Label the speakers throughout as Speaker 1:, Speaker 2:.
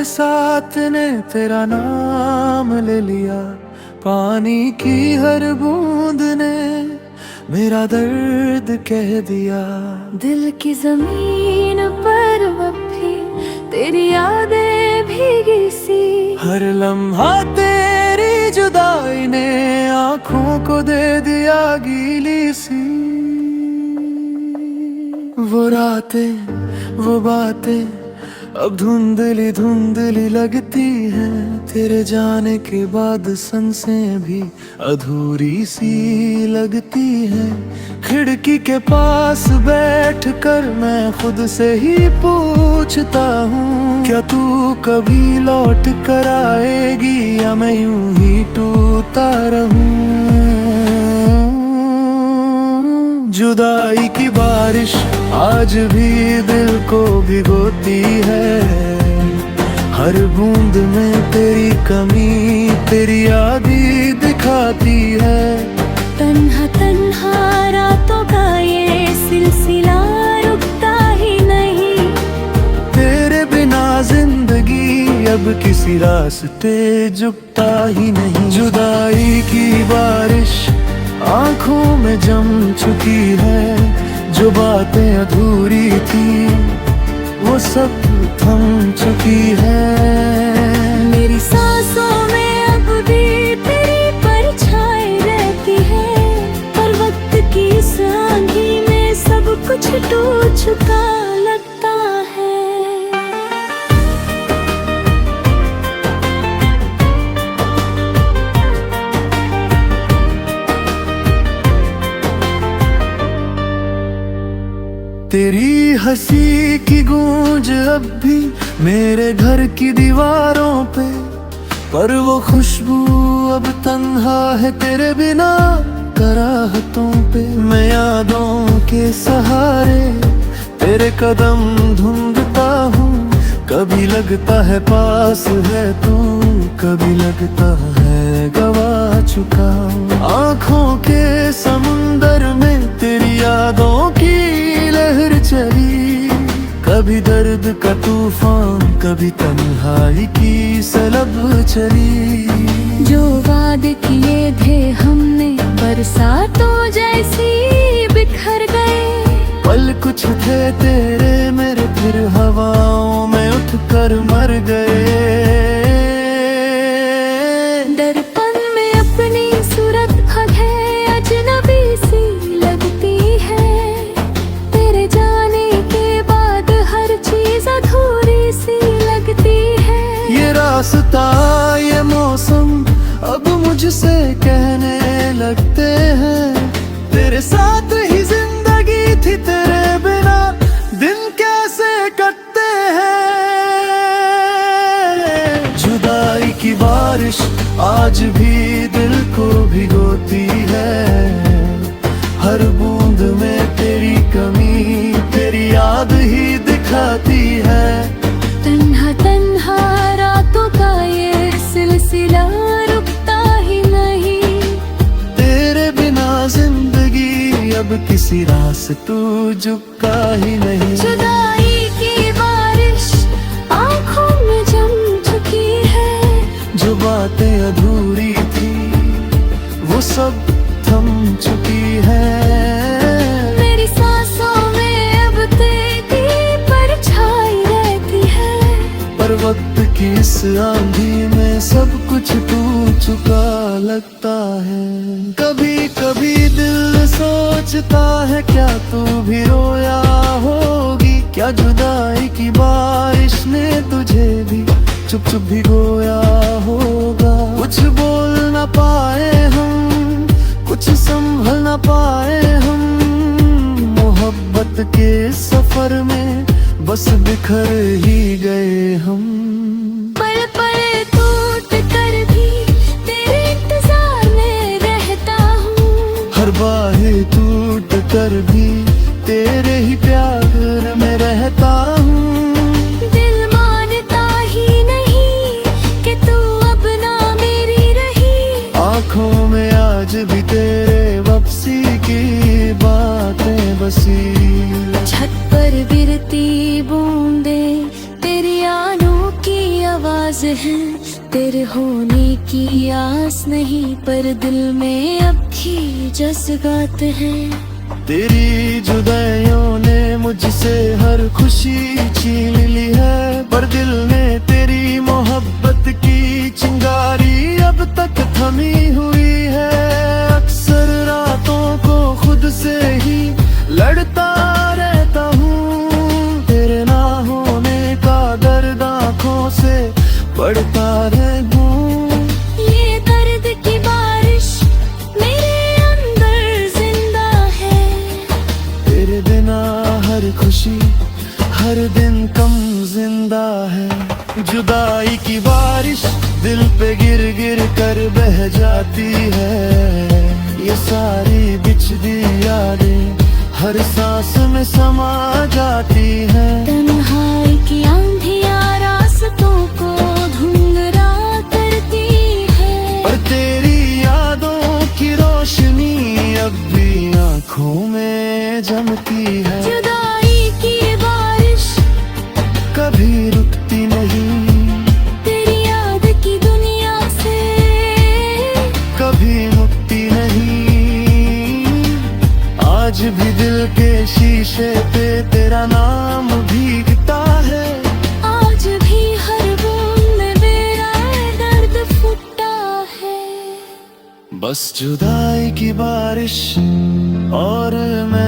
Speaker 1: बरसात ने तेरा नाम ले लिया, पानी की हर बूंद ने मेरा दर्द कह दिया।
Speaker 2: दिल की जमीन पर अब भी तेरी यादें भीगी सी,
Speaker 1: हर लम्हा तेरी जुदाई ने आँखों को दे दिया गीली सी। वो रातें वो बातें अब धुंधली धुंधली लगती हैं, तेरे जाने के बाद सांसें भी अधूरी सी लगती हैं। खिड़की के पास बैठ कर मैं खुद से ही पूछता हूँ, क्या तू कभी लौट कर आएगी या मैं यूं ही टूटा रहूं। जुदाई की बारिश आज भी दिल को भिगोती है, हर बूंद में तेरी कमी तेरी यादी दिखाती है।
Speaker 2: तन्हा तन्हा रातों का ये सिलसिला रुकता ही नहीं,
Speaker 1: तेरे बिना जिंदगी अब किसी रास्ते झुकता ही नहीं। जुदाई की बारिश आँखों में जम चुकी है, जो बातें अधूरी थी वो सब थम चुकी है।
Speaker 2: मेरी सांसों में अब भी तेरी परछाई रहती है, पर वक्त की इस आंधी में सब कुछ टूट चुका लगता है।
Speaker 1: तेरी हंसी की गूंज अब भी मेरे घर की दीवारों पे, पर वो खुशबू अब तन्हा है तेरे बिना कराहतों पे। मैं यादों के सहारे तेरे कदम ढूंढता हूँ, कभी लगता है पास है तू, कभी लगता है गवा चुका। आँखों के समुंदर में तेरी यादों की लहर चली, कभी दर्द का तूफान कभी तन्हाई की सलब चली।
Speaker 2: जो वादे किए थे हमने बरसातों जैसी बिखर गए,
Speaker 1: पल कुछ थे तेरे मेरे फिर हवाओं में उठकर मर गए।
Speaker 2: दर्पण में अपनी सूरत खुद है अजनबी सी लगती है, तेरे जाने के बाद हर चीज अधूरी सी लगती है।
Speaker 1: ये रास्ता ये मौसम अब मुझसे कहने लगते हैं, तेरे साथ ही जिंदगी थी तेरे बिना दिन कैसे कटते हैं। जुदाई की बारिश आज भी दिल को भिगोती है, हर बूंद में तेरी कमी तेरी याद ही दिखाती है।
Speaker 2: तन्हा तन्हा रातों का ये सिलसिला रुकता ही नहीं,
Speaker 1: तेरे बिना जिंदगी अब किसी रास्तों झुका ही नहीं।
Speaker 2: जुदाई की बारिश आँखों में जम चुकी है,
Speaker 1: जो बातें अधूरी थी वो सब थम चुकी है।
Speaker 2: मेरी सांसों में अब तेरी परछाई रहती है,
Speaker 1: पर वक्त की इस आंधी में सब कुछ टूट चुका लगता है। कभी कभी दिल सोचता है क्या तू भी रोया होगी, क्या जुदाई की बारिश ने तुझे भी चुप चुप भिगोया होगा। कुछ बोल ना पाए हम, कुछ संभल ना पाए हम, मोहब्बत के सफर में बस बिखर ही गए हम।
Speaker 2: पल पल टूट कर भी तेरे इंतजार में रहता हूँ,
Speaker 1: हर बाहें टूट कर भी तेरे ही प्यार में रहता हूँ।
Speaker 2: दिल मानता ही नहीं कि तू अब ना मेरी रही,
Speaker 1: आँखों में आज भी तेरे वापसी की बातें बसी।
Speaker 2: छत पर गिरती बूंदे तेरी आनों की आवाज़ राज है, तेरे होने की आस नहीं, पर दिल में अब भी जज्बात हैं।
Speaker 1: तेरी जुदाइयों ने मुझसे हर खुशी छीन ली है, पर दिल ने तेरी मोहब्बत की चिंगारी अब तक थमी हुई है। अक्सर रातों को खुद से ही लड़ता रहता हूँ, तेरे ना होने का दर्द आँखों से पड़ता रहूं।
Speaker 2: ये दर्द की बारिश मेरे अंदर जिंदा है,
Speaker 1: तेरे बिना हर खुशी हर दिन कम जिंदा है। जुदाई की बारिश दिल पे गिर गिर कर बह जाती है, ये सारी बिछड़ी यादें हर सांस में समा जाती है।
Speaker 2: तन्हाई की आंधियां रास्तों को धुंधला करती है,
Speaker 1: पर तेरी यादों की रोशनी अब भी आँखों में जमती है।
Speaker 2: जुदाई की बारिश
Speaker 1: कभी रुकती नहीं,
Speaker 2: तेरी याद की दुनिया से
Speaker 1: कभी मुक्ति नहीं। आज भी दिल के शीशे पे तेरा नाम भीगता है,
Speaker 2: आज भी हर बूंद में मेरा दर्द फूटा है।
Speaker 1: बस जुदाई की बारिश और मैं।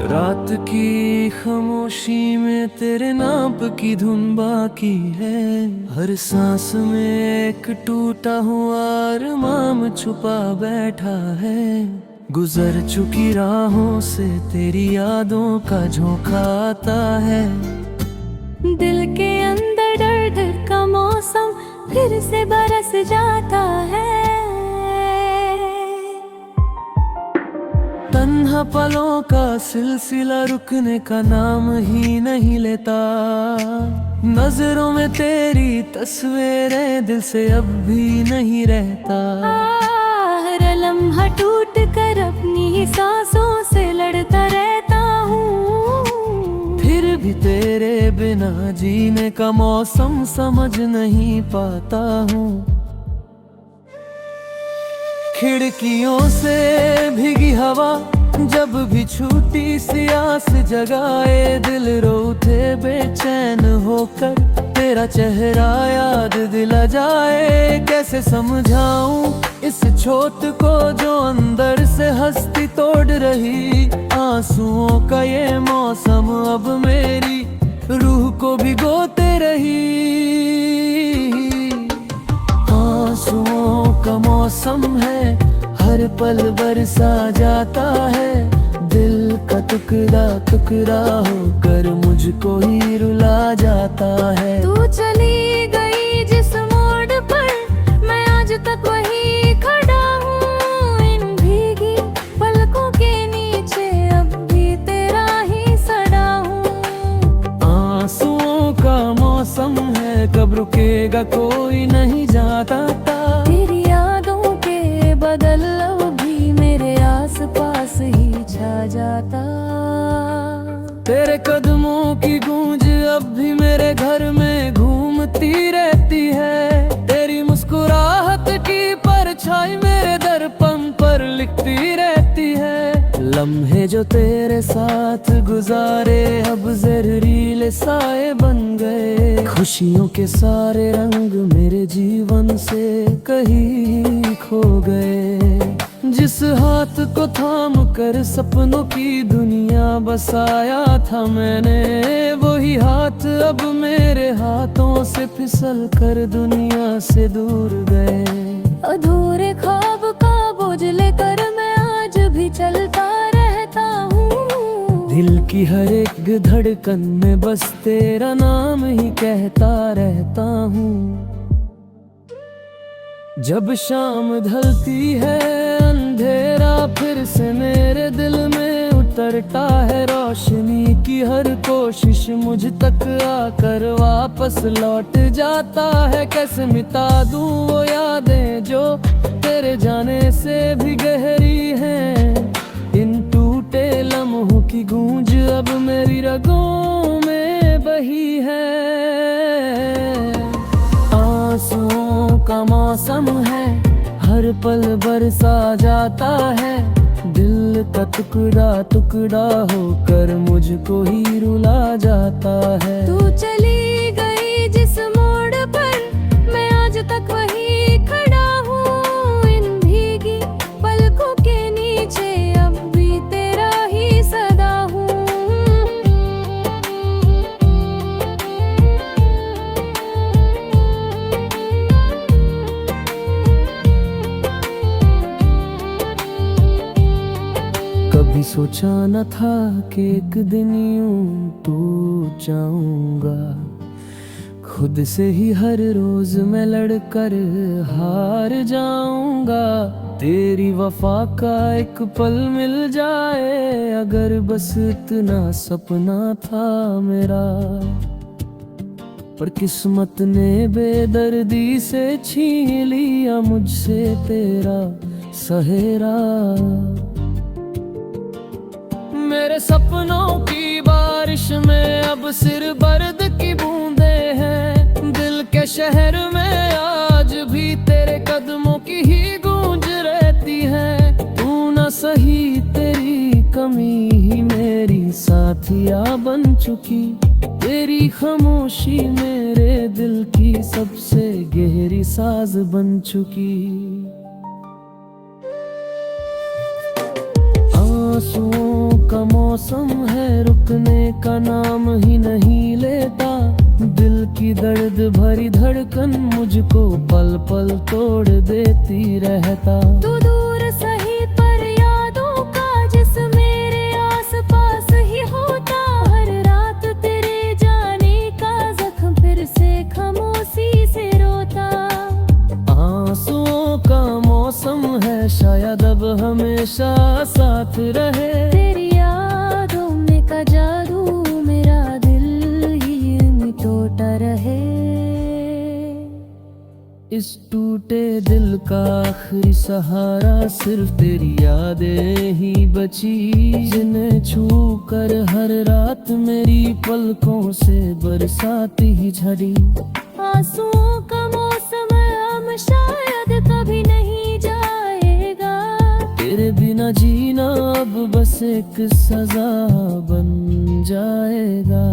Speaker 1: रात की खामोशी में तेरे नाम की धुन बाकी है, हर सांस में एक टूटा हुआ अरमान छुपा बैठा है। गुजर चुकी राहों से तेरी यादों का झोंका आता है,
Speaker 2: दिल के अंदर दर्द का मौसम फिर से बरस जाता है।
Speaker 1: तन्हा पलों का सिलसिला रुकने का नाम ही नहीं लेता, नजरों में तेरी तस्वीरें दिल से अब भी नहीं रहता।
Speaker 2: हर लम्हा टूट कर अपनी ही सांसों से लड़ता रहता हूँ,
Speaker 1: फिर भी तेरे बिना जीने का मौसम समझ नहीं पाता हूँ। खिड़कियों से भीगी हवा जब भी छूटी सी आस जगाए, दिल रो उठे बेचैन होकर तेरा चेहरा याद दिला जाए। कैसे समझाऊं इस छोट को जो अंदर से हस्ती तोड़ रही, आंसुओं का ये मौसम अब मेरी रूह को भिगोते रही। आंसुओं का मौसम है, हर पल बरसा जाता है, दिल का टुकड़ा टुकड़ा होकर मुझको ही रुला जाता है।
Speaker 2: तू चली गई जिस मोड़ पर मैं आज तक वहीं खड़ा हूँ, इन भीगी पलकों के नीचे अब भी तेरा ही सड़ा हूँ।
Speaker 1: आंसुओं का मौसम है, कब रुकेगा कोई नहीं जाता।
Speaker 2: तेरी यादों के बदल अब भी मेरे आस पास ही छा जाता।
Speaker 1: तेरे कदमों की गूंज अब भी मेरे घर में घूमती रहती है, तेरी मुस्कुराहट की परछाई मेरे दर्पण पर लिखती रहती है। लम्हे जो तेरे साथ गुजारे अब जहरीले साए बन गए, खुशियों के सारे रंग मेरे जीवन से कहीं खो गए। जिस हाथ को थाम कर सपनों की दुनिया बसाया था मैंने, वही हाथ अब मेरे हाथों से फिसल कर दुनिया से दूर गए।
Speaker 2: अधूरे ख्वाब का बोझ लेकर मैं आज भी चलता रहता हूँ,
Speaker 1: दिल की हर एक धड़कन में बस तेरा नाम ही कहता रहता हूँ। जब शाम ढलती है अंधेरा फिर से मेरे दिल में उतर करता है रोशनी की हर कोशिश मुझ तक आकर वापस लौट जाता है। कैसे मिटा दूं वो यादें जो तेरे जाने से भी गहरी हैं। इन टूटे लम्हों की गूंज अब मेरी रगों में बही है। आंसुओं का मौसम है, हर पल बरसा जाता है। दिल का टुकड़ा टुकड़ा होकर मुझको ही रुला जाता है।
Speaker 2: तू चली गई जिस मोड़ पर, मैं आज तक वही खड़ा हूँ। इन भीगी पलकों के नीचे अब भी तेरा ही सदा हूँ।
Speaker 1: कभी सोचा न था कि एक दिन यूं टूट जाऊंगा। खुद से ही हर रोज मैं लड़कर हार जाऊंगा। तेरी वफा का एक पल मिल जाए, अगर बस इतना सपना था मेरा। पर किस्मत ने बेदर्दी से छीन लिया मुझसे तेरा सहेरा। मेरे सपनों की बारिश में अब सिर बर्द की बूंदे हैं। दिल के शहर में आज भी तेरे कदमों की ही गूंज रहती है। तू न सही तेरी कमी ही मेरी साथिया बन चुकी। तेरी खामोशी मेरे दिल की सबसे गहरी साज बन चुकी। आंसुओं का मौसम है, रुकने का नाम ही नहीं लेता। दिल की दर्द भरी धड़कन मुझको पल पल तोड़ देती रहता।
Speaker 2: तू दूर सही पर यादों का जिस मेरे आस पास ही होता। हर रात तेरे जाने का जख्म फिर से खामोशी से रोता।
Speaker 1: आंसुओं का मौसम है, शायद अब हमेशा साथ रहे।
Speaker 2: तेरी यादों में का जादू मेरा दिल ही टूटा रहे।
Speaker 1: इस टूटे दिल का आखिरी सहारा सिर्फ तेरी यादें ही बची। जिन्हें छू कर हर रात मेरी पलकों से बरसाती ही झड़ी।
Speaker 2: आंसुओं का मौसम हम शायद कभी नहीं जाएगा।
Speaker 1: तेरे बिना जीना अब बस एक सजा बन जाएगा।